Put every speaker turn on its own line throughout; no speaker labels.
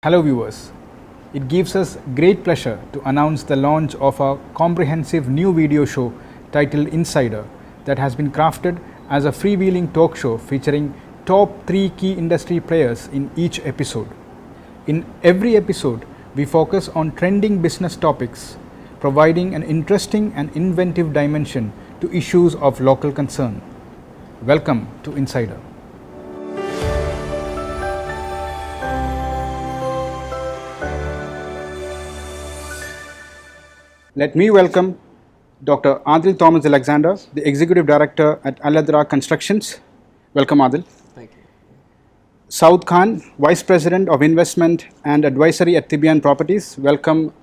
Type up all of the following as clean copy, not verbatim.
Hello viewers, it gives us great pleasure to announce the launch of a comprehensive new video show titled Insider that has been crafted as a freewheeling talk show featuring top 3 key industry players in each episode. In every episode, we focus on trending business topics, providing an interesting and inventive dimension to issues of local concern. Welcome to Insider. Let me welcome Dr. Adil Thomas Alexander, the Executive Director at Al-Adra Constructions. Welcome, Adil.
Thank you.
Saud Khan, Vice President of Investment and Advisory at Tibian Properties. Welcome.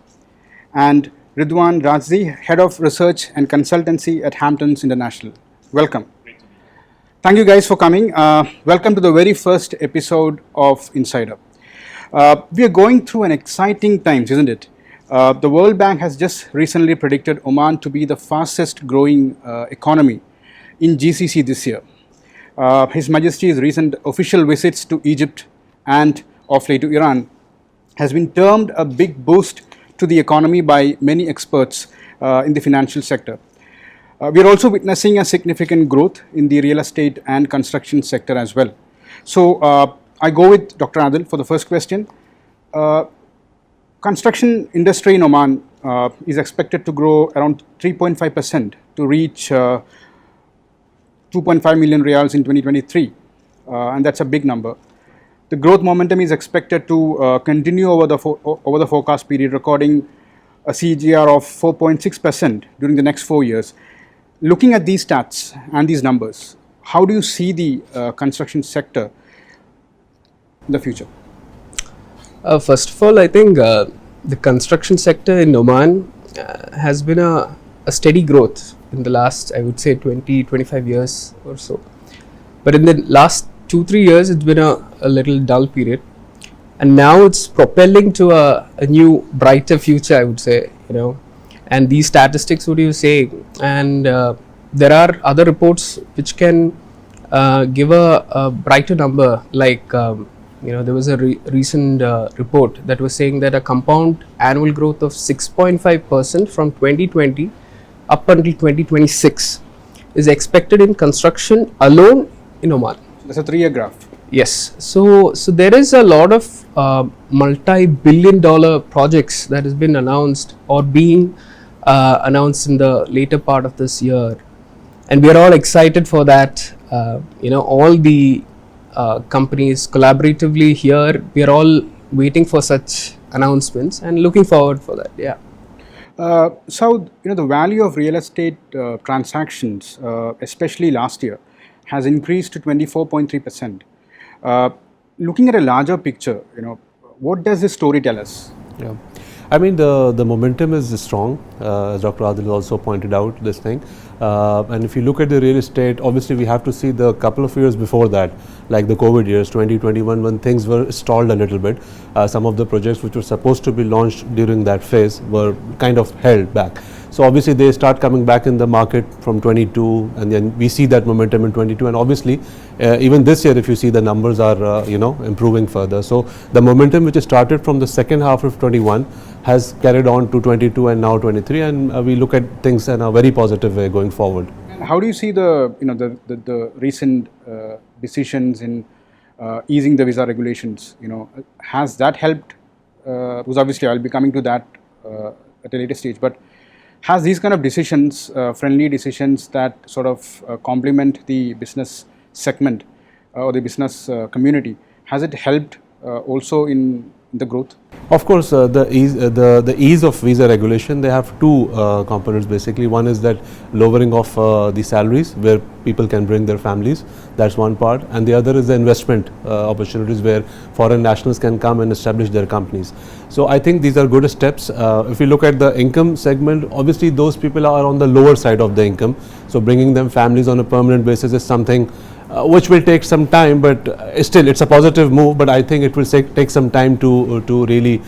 And Ridwan Razzi, Head of Research and Consultancy at Hamptons International. Welcome. Thank you guys for coming. Welcome to the very first episode of Insider. We are going through an exciting times, isn't it? The World Bank has just recently predicted Oman to be the fastest growing economy in GCC this year. His Majesty's recent official visits to Egypt and of late to Iran has been termed a big boost to the economy by many experts in the financial sector. We are also witnessing a significant growth in the real estate and construction sector as well. So I go with Dr. Adil for the first question. Construction industry in Oman is expected to grow around 3.5% to reach 2.5 million riyals in 2023, and that's a big number. The growth momentum is expected to continue over the forecast period, recording a CAGR of 4.6% during the next 4 years. Looking at these stats and these numbers, how do you see the construction sector in the future?
First of all, I think the construction sector in Oman has been a steady growth in the last, I would say, 20-25 years or so. But in the last 2-3 years, it's been a little dull period. And now it's propelling to a new, brighter future, I would say, And these statistics, what do you say? And there are other reports which can give a brighter number, like there was a recent report that was saying that a compound annual growth of 6.5% from 2020 up until 2026 is expected in construction alone in Oman.
That's a 3-year graph.
Yes. So there is a lot of multi-billion-dollar projects that has been announced or being announced in the later part of this year, and we are all excited for that. All the companies collaboratively here, we are all waiting for such announcements and looking forward for that. Yeah.
So the value of real estate transactions, especially last year, has increased to 24.3%. Looking at a larger picture, what does this story tell us?
Yeah, I mean the momentum is strong, as Dr. Adil also pointed out this thing. And if you look at the real estate, obviously we have to see the couple of years before that, like the COVID years, 2021, when things were stalled a little bit. Some of the projects which were supposed to be launched during that phase were kind of held back. So obviously they start coming back in the market from 22, and then we see that momentum in 22. And obviously even this year, if you see, the numbers are improving further. So the momentum which started from the second half of 21 has carried on to 22 and now 23, and we look at things in a very positive way going forward.
And how do you see the recent decisions in easing the visa regulations? Has that helped? Because obviously I'll be coming to that at a later stage, but has these kind of decisions, friendly decisions that sort of complement the business segment or the business community, has it helped also in the growth?
Of course, the ease of visa regulation, they have two components basically. One is that lowering of the salaries where people can bring their families, that's one part, and the other is the investment opportunities where foreign nationals can come and establish their companies. So I think these are good steps. If you look at the income segment, obviously those people are on the lower side of the income, so bringing them families on a permanent basis is something which will take some time, but still it's a positive move, but I think it will take some time to really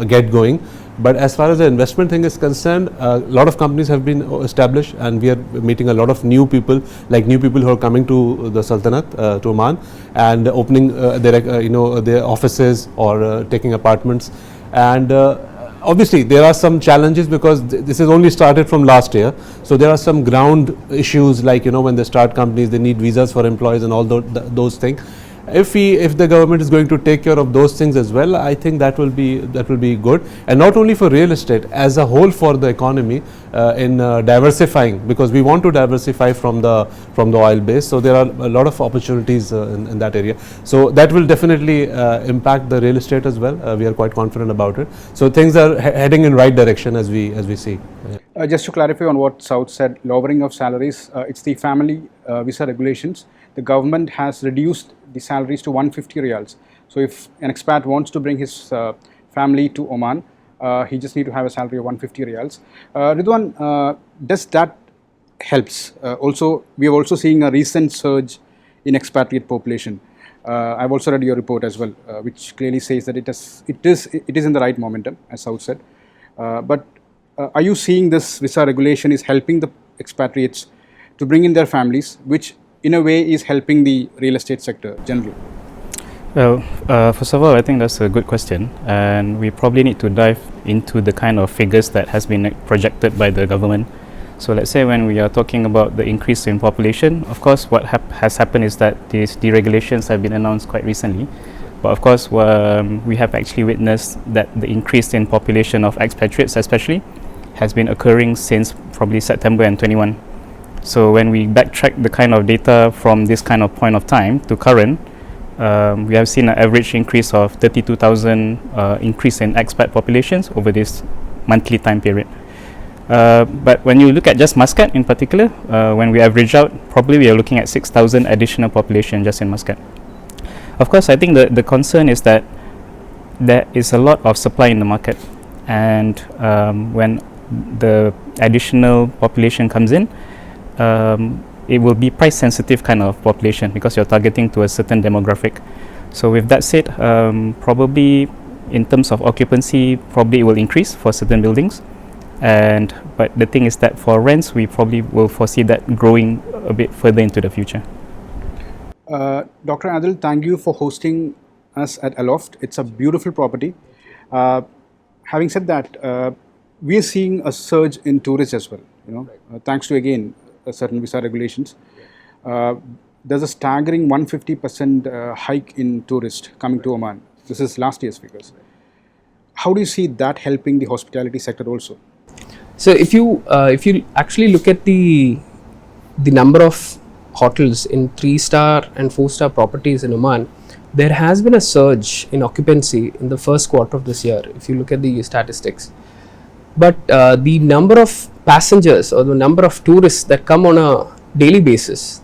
get going. But as far as the investment thing is concerned, a lot of companies have been established, and we are meeting a lot of new people, like new people who are coming to the Sultanate, to Oman, and opening their offices or taking apartments. And obviously there are some challenges because this has only started from last year, so there are some ground issues, like when they start companies, they need visas for employees and all those things. If the government is going to take care of those things as well, I think that will be good, and not only for real estate, as a whole for the economy, in diversifying, because we want to diversify from the oil base. So there are a lot of opportunities in that area. So that will definitely impact the real estate as well. We are quite confident about it. So things are heading in right direction as we see.
Just to clarify on what South said, lowering of salaries, it's the family visa regulations. The government has reduced the salaries to 150 riyals. So if an expat wants to bring his family to Oman, he just need to have a salary of 150 riyals. Ridwan, does that helps? Also, we are also seeing a recent surge in expatriate population. I've also read your report as well, which clearly says that it is in the right momentum, as South said. But are you seeing this visa regulation is helping the expatriates to bring in their families, which in a way is helping the real estate sector generally?
Well, first of all, I think that's a good question, and we probably need to dive into the kind of figures that has been projected by the government. So let's say when we are talking about the increase in population, of course what has happened is that these deregulations have been announced quite recently. But of course we have actually witnessed that the increase in population of expatriates especially has been occurring since probably September and 21. So when we backtrack the kind of data from this kind of point of time to current, we have seen an average increase of 32,000 increase in expat populations over this monthly time period. But when you look at just Muscat in particular, when we average out, probably we are looking at 6,000 additional population just in Muscat. Of course, I think the concern is that there is a lot of supply in the market, and when the additional population comes in, it will be price sensitive kind of population because you're targeting to a certain demographic. So with that said, probably in terms of occupancy, probably it will increase for certain buildings, but the thing is that for rents, we probably will foresee that growing a bit further into the future.
Dr. Adil, thank you for hosting us at Aloft. It's a beautiful property. Having said that, we are seeing a surge in tourists as well, thanks to again certain visa regulations. There's a staggering 150% hike in tourists coming to Oman. This is last year's figures. How do you see that helping the hospitality sector also?
So if you actually look at the number of hotels in 3-star and 4-star properties in Oman, there has been a surge in occupancy in the first quarter of this year, if you look at the statistics. But the number of passengers or the number of tourists that come on a daily basis,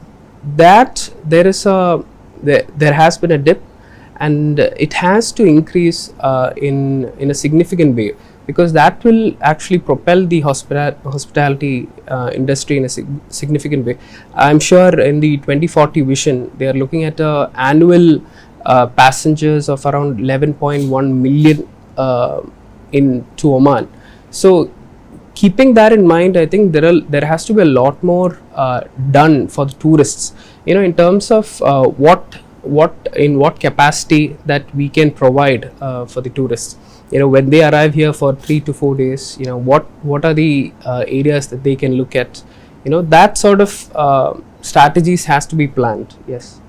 that there has been a dip, and it has to increase in a significant way, because that will actually propel the hospitality industry in a significant way. I'm sure in the 2040 vision, they are looking at annual passengers of around 11.1 million into Oman. So keeping that in mind, I think there has to be a lot more done for the tourists, in terms of what capacity that we can provide for the tourists. When they arrive here for 3 to 4 days, what are the areas that they can look at? That sort of strategies has to be planned. Yes.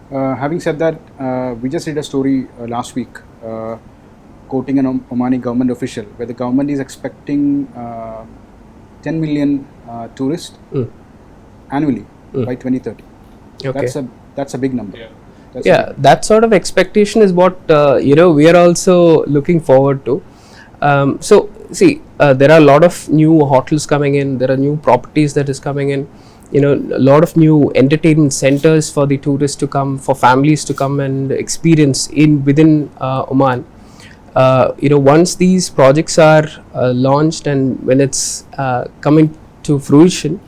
Having said that, we just read a story last week quoting an Omani government official, where the government is expecting 10 million tourists annually by 2030.
Okay.
That's a big number.
Yeah. That sort of expectation is what we are also looking forward to. So see, there are a lot of new hotels coming in. There are new properties that is coming in. A lot of new entertainment centers for the tourists to come, for families to come and experience within Oman. Once these projects are launched and when it's coming to fruition,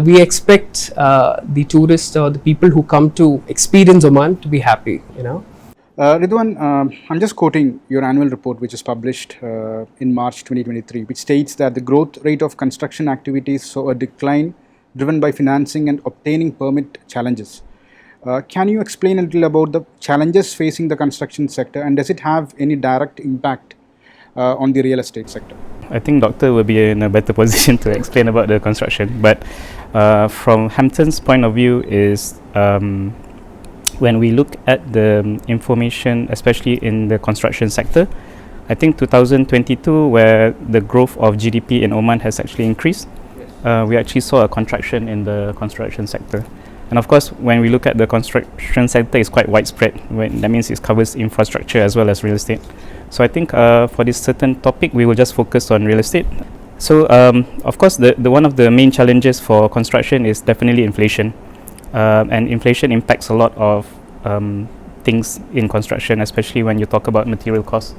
we expect the tourists or the people who come to experience Oman to be happy.
Ridwan, I'm just quoting your annual report, which is published in March 2023, which states that the growth rate of construction activities saw a decline driven by financing and obtaining permit challenges. Can you explain a little about the challenges facing the construction sector, and does it have any direct impact on the real estate sector?
I think Doctor will be in a better position to explain about the construction, but from Hampton's point of view is when we look at the information, especially in the construction sector, I think 2022, where the growth of GDP in Oman has actually increased, we actually saw a contraction in the construction sector. And of course, when we look at the construction sector, it's quite widespread. That means it covers infrastructure as well as real estate. So I think for this certain topic, we will just focus on real estate. So of course, the one of the main challenges for construction is definitely inflation. And inflation impacts a lot of things in construction, especially when you talk about material costs.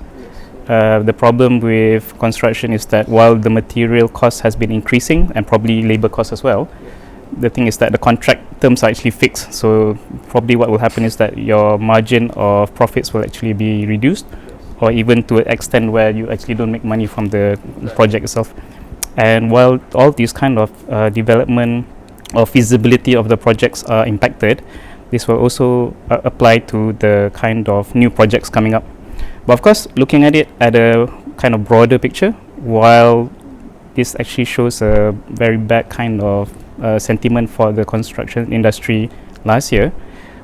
The problem with construction is that while the material cost has been increasing, and probably labor costs as well, the thing is that the contract terms are actually fixed. So probably what will happen is that your margin of profits will actually be reduced, or even to an extent where you actually don't make money from the project itself. And while all these kind of development or feasibility of the projects are impacted, this will also apply to the kind of new projects coming up. But of course, looking at it at a kind of broader picture, while this actually shows a very bad kind of sentiment for the construction industry last year,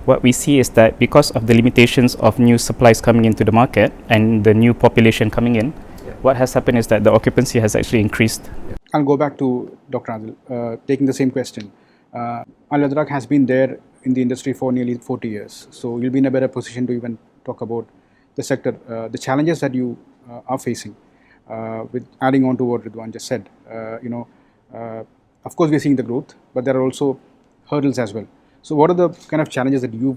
what we see is that because of the limitations of new supplies coming into the market and the new population coming in, what has happened is that the occupancy has actually increased.
I'll go back to Dr. Adil, taking the same question. Al-Adrak has been there in the industry for nearly 40 years, so you'll be in a better position to even talk about the sector, the challenges that you are facing. With adding on to what Ridwan just said, of course we're seeing the growth, but there are also hurdles as well. So what are the kind of challenges that you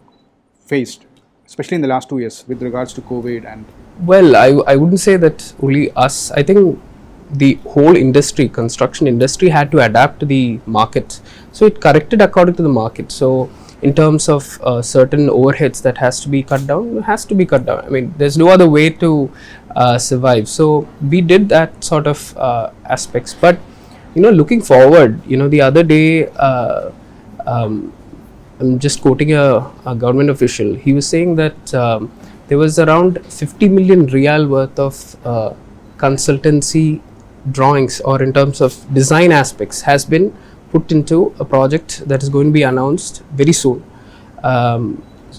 faced, especially in the last 2 years with regards to COVID? And
Well, I wouldn't say that only us. I think the whole industry, construction industry, had to adapt to the market. So it corrected according to the market. So in terms of certain overheads that has to be cut down, has to be cut down. I mean, there's no other way to survive. So we did that sort of aspects. But looking forward, the other day, I'm just quoting a government official. He was saying that there was around 50 million Riyal worth of consultancy drawings, or in terms of design aspects, has been put into a project that is going to be announced very soon.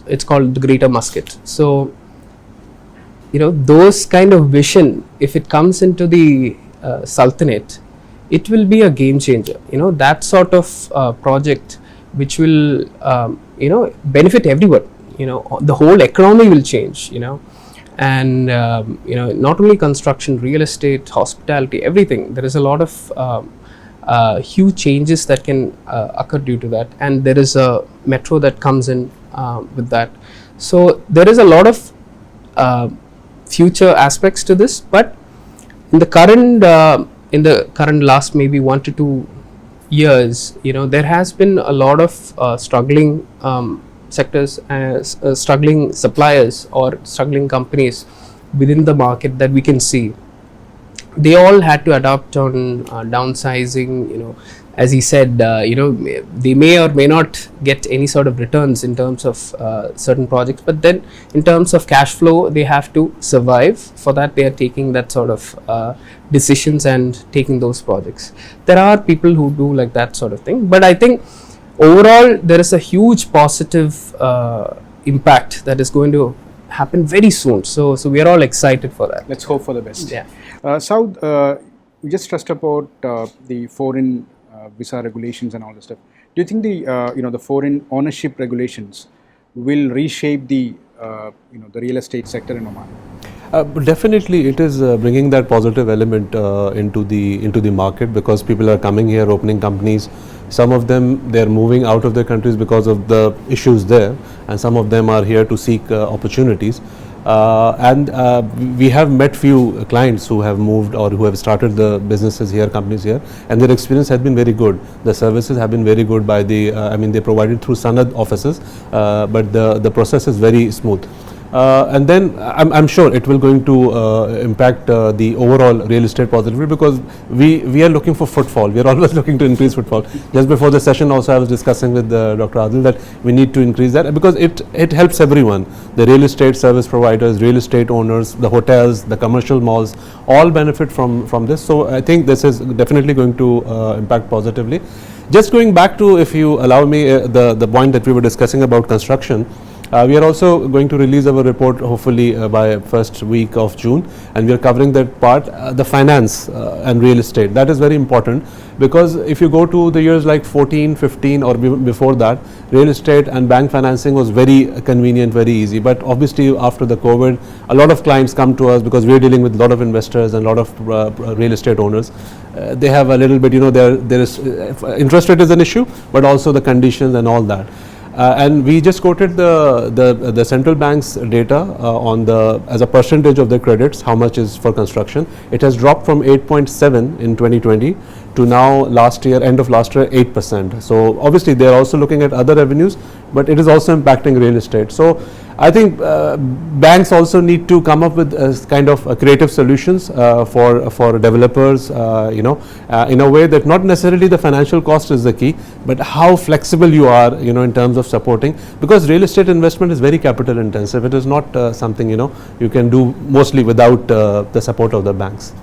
It's called the Greater Muscat. So, those kind of vision, if it comes into the Sultanate, it will be a game changer. That sort of project which will, benefit everyone. The whole economy will change, and not only construction, real estate, hospitality, everything. There is a lot of huge changes that can occur due to that, and there is a metro that comes in with that. So there is a lot of future aspects to this, but in the current last maybe 1 to 2 years, there has been a lot of struggling sectors, struggling suppliers or struggling companies within the market that we can see. They all had to adapt on downsizing. As he said, they may or may not get any sort of returns in terms of certain projects, but then in terms of cash flow, they have to survive. For that, they are taking that sort of decisions and taking those projects. There are people who do like that sort of thing, but I think overall there is a huge positive impact that is going to happen very soon. So we are all excited for that.
let's hope for the best.
Yeah.
Saud, you just stressed about the foreign visa regulations and all this stuff. Do you think the foreign ownership regulations will reshape the real estate sector in Oman?
Definitely, it is bringing that positive element into the market, because people are coming here, opening companies. Some of them, they are moving out of their countries because of the issues there, and some of them are here to seek opportunities. And we have met few clients who have moved or who have started the businesses here, companies here, and their experience has been very good. The services have been very good by the, they provided through Sanad offices, but the process is very smooth. and then I'm sure it will going to impact the overall real estate positively, because we are looking for footfall. We are always looking to increase footfall. Just before the session also I was discussing with Dr. Adil that we need to increase that, because it helps everyone, the real estate service providers, real estate owners, the hotels, the commercial malls, all benefit from this. So I think this is definitely going to impact positively. Just going back to, if you allow me, the point that we were discussing about construction. We are also going to release our report hopefully by first week of June, and we are covering that part, the finance and real estate. That is very important, because if you go to the years like 14, 15 or before that, real estate and bank financing was very convenient, very easy. But obviously after the COVID, a lot of clients come to us because we are dealing with a lot of investors and a lot of real estate owners. They have a little bit, there is interest rate is an issue, but also the conditions and all that. And we just quoted the central bank's data on as a percentage of the credits, how much is for construction. It has dropped from 8.7 in 2020 to now end of last year 8%. So obviously they are also looking at other revenues, but it is also impacting real estate. So I think banks also need to come up with kind of creative solutions for developers, in a way that not necessarily the financial cost is the key, but how flexible you are, in terms of supporting, because real estate investment is very capital intensive. It is not something, you can do mostly without the support of the banks.